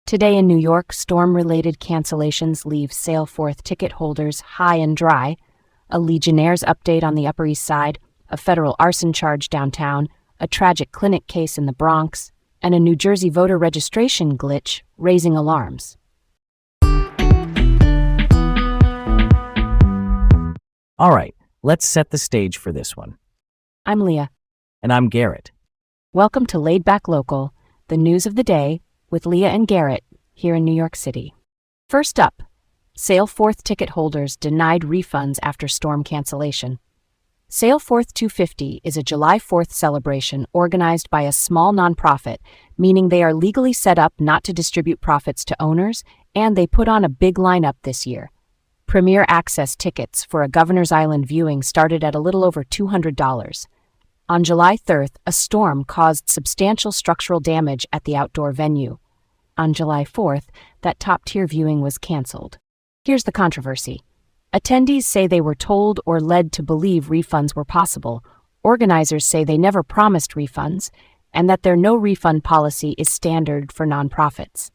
Today in New York, storm-related cancellations leave Sailforth ticket holders high and dry. A Legionnaires update on the Upper East Side, a federal arson charge downtown, a tragic clinic case in the Bronx, and a New Jersey voter registration glitch raising alarms. All right, let's set the stage for this one. I'm Leah. And I'm Garrett. Welcome to Laid Back Local, the news of the day, with Leah and Garrett here in New York City. First up, Sailforth ticket holders denied refunds after storm cancellation. Sailforth 250 is a July 4th celebration organized by a small nonprofit, meaning they are legally set up not to distribute profits to owners, and they put on a big lineup this year. Premier access tickets for a Governor's Island viewing started at a little over $200. On July 3rd, a storm caused substantial structural damage at the outdoor venue. On July 4th, that top-tier viewing was canceled. Here's the controversy. Attendees say they were told or led to believe refunds were possible. Organizers say they never promised refunds, and that their no-refund policy is standard for nonprofits.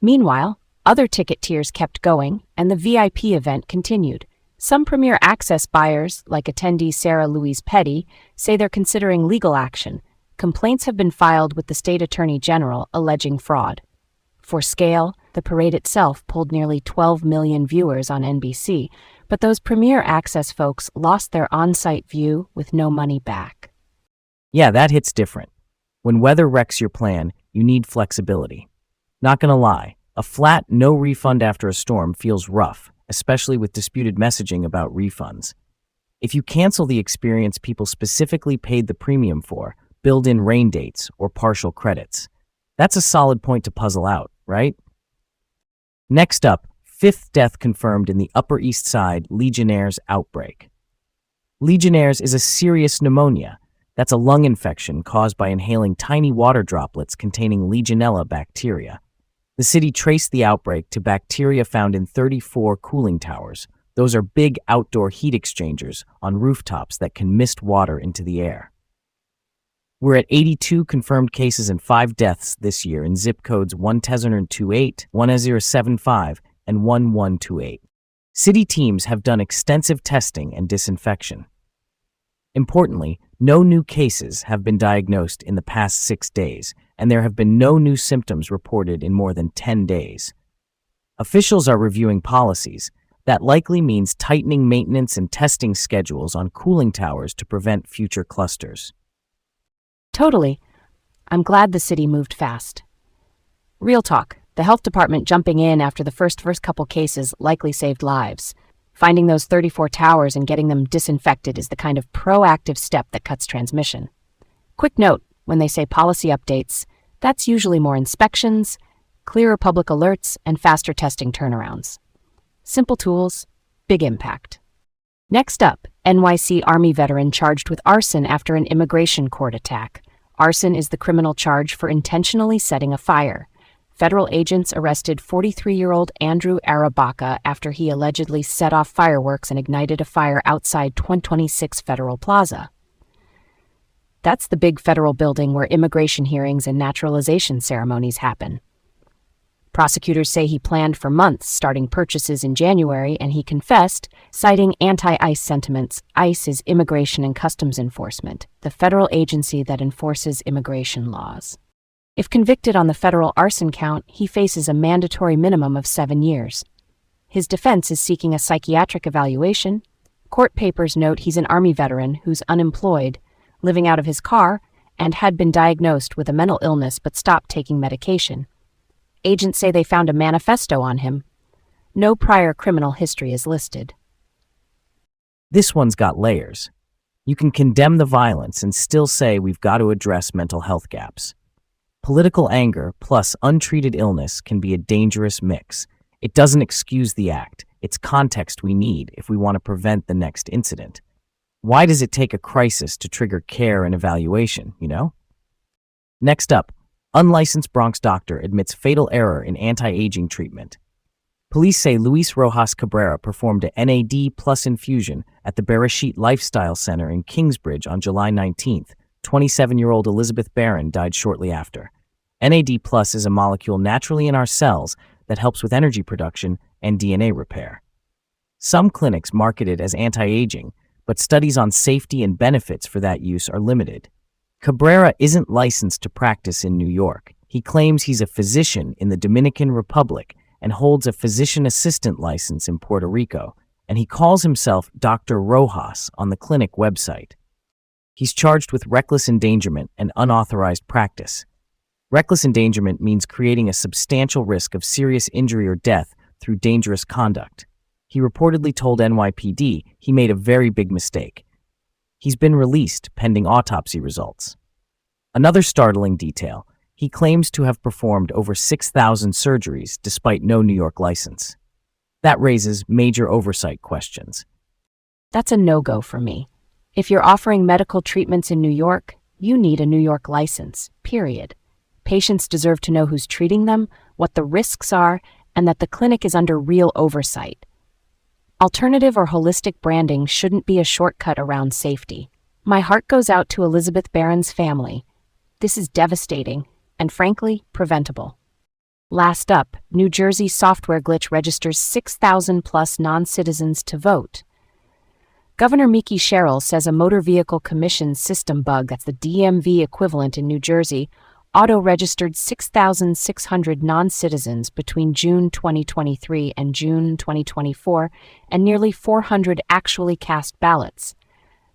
Meanwhile, other ticket tiers kept going, and the VIP event continued. Some Premier Access buyers, like attendee Sarah Louise Petty, say they're considering legal action. Complaints have been filed with the state attorney general alleging fraud. For scale, the parade itself pulled nearly 12 million viewers on NBC, but those Premier Access folks lost their on-site view with no money back. Yeah, that hits different. When weather wrecks your plan, you need flexibility. Not gonna lie, a flat no refund after a storm feels rough, especially with disputed messaging about refunds. If you cancel the experience people specifically paid the premium for, build in rain dates or partial credits. That's a solid point to puzzle out, right? Next up, 5th death confirmed in the Upper East Side Legionnaires outbreak. Legionnaires is a serious pneumonia. That's a lung infection caused by inhaling tiny water droplets containing Legionella bacteria. The city traced the outbreak to bacteria found in 34 cooling towers. Those are big outdoor heat exchangers on rooftops that can mist water into the air. We're at 82 confirmed cases and 5 deaths this year in zip codes 1028, 1075, and 1128. City teams have done extensive testing and disinfection. Importantly, no new cases have been diagnosed in the past 6 days, and there have been no new symptoms reported in more than 10 days. Officials are reviewing policies. That likely means tightening maintenance and testing schedules on cooling towers to prevent future clusters. Totally. I'm glad the city moved fast. Real talk, the health department jumping in after the first couple cases likely saved lives. Finding those 34 towers and getting them disinfected is the kind of proactive step that cuts transmission. Quick note, when they say policy updates, that's usually more inspections, clearer public alerts, and faster testing turnarounds. Simple tools, big impact. Next up, NYC Army veteran charged with arson after an immigration court attack. Arson is the criminal charge for intentionally setting a fire. Federal agents arrested 43-year-old Andrew Arabaka after he allegedly set off fireworks and ignited a fire outside 126 Federal Plaza. That's the big federal building where immigration hearings and naturalization ceremonies happen. Prosecutors say he planned for months, starting purchases in January, and he confessed, citing anti-ICE sentiments. ICE is Immigration and Customs Enforcement, the federal agency that enforces immigration laws. If convicted on the federal arson count, he faces a mandatory minimum of 7 years. His defense is seeking a psychiatric evaluation. Court papers note he's an Army veteran who's unemployed, living out of his car, and had been diagnosed with a mental illness but stopped taking medication. Agents say they found a manifesto on him. No prior criminal history is listed. This one's got layers. You can condemn the violence and still say we've got to address mental health gaps. Political anger plus untreated illness can be a dangerous mix. It doesn't excuse the act. It's context we need if we want to prevent the next incident. Why does it take a crisis to trigger care and evaluation, you know? Next up, unlicensed Bronx doctor admits fatal error in anti-aging treatment. Police say Luis Rojas Cabrera performed a NAD plus infusion at the Bereshit Lifestyle Center in Kingsbridge on July 19th. 27-year-old Elizabeth Barron died shortly after. NAD+ is a molecule naturally in our cells that helps with energy production and DNA repair. Some clinics market it as anti-aging, but studies on safety and benefits for that use are limited. Cabrera isn't licensed to practice in New York. He claims he's a physician in the Dominican Republic and holds a physician assistant license in Puerto Rico, and he calls himself Dr. Rojas on the clinic website. He's charged with reckless endangerment and unauthorized practice. Reckless endangerment means creating a substantial risk of serious injury or death through dangerous conduct. He reportedly told NYPD he made a very big mistake. He's been released pending autopsy results. Another startling detail, he claims to have performed over 6,000 surgeries despite no New York license. That raises major oversight questions. That's a no-go for me. If you're offering medical treatments in New York, you need a New York license, period. Patients deserve to know who's treating them, what the risks are, and that the clinic is under real oversight. Alternative or holistic branding shouldn't be a shortcut around safety. My heart goes out to Elizabeth Barron's family. This is devastating and, frankly, preventable. Last up, New Jersey software glitch registers 6,000+ non-citizens to vote. Governor Mickey Sherrill says a motor vehicle commission system bug, that's the DMV equivalent in New Jersey, auto-registered 6,600 non-citizens between June 2023 and June 2024, and nearly 400 actually cast ballots.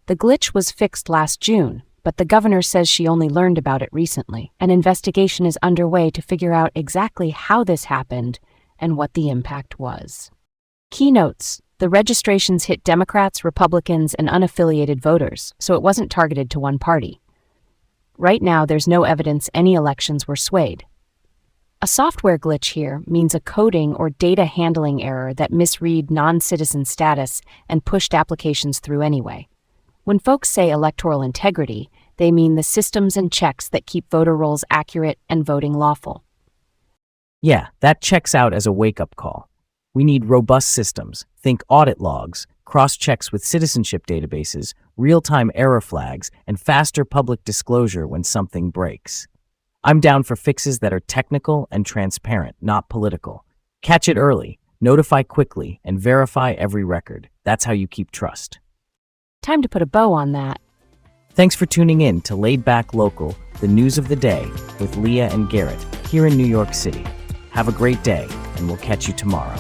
The glitch was fixed last June, but the governor says she only learned about it recently. An investigation is underway to figure out exactly how this happened and what the impact was. Keynotes: the registrations hit Democrats, Republicans, and unaffiliated voters, so it wasn't targeted to one party. Right now, there's no evidence any elections were swayed. A software glitch here means a coding or data handling error that misread non-citizen status and pushed applications through anyway. When folks say electoral integrity, they mean the systems and checks that keep voter rolls accurate and voting lawful. Yeah, that checks out as a wake-up call. We need robust systems. Think audit logs, cross-checks with citizenship databases, real-time error flags, and faster public disclosure when something breaks. I'm down for fixes that are technical and transparent, not political. Catch it early, notify quickly, and verify every record. That's how you keep trust. Time to put a bow on that. Thanks for tuning in to Laid Back Local, the news of the day with Leah and Garrett here in New York City. Have a great day, and we'll catch you tomorrow.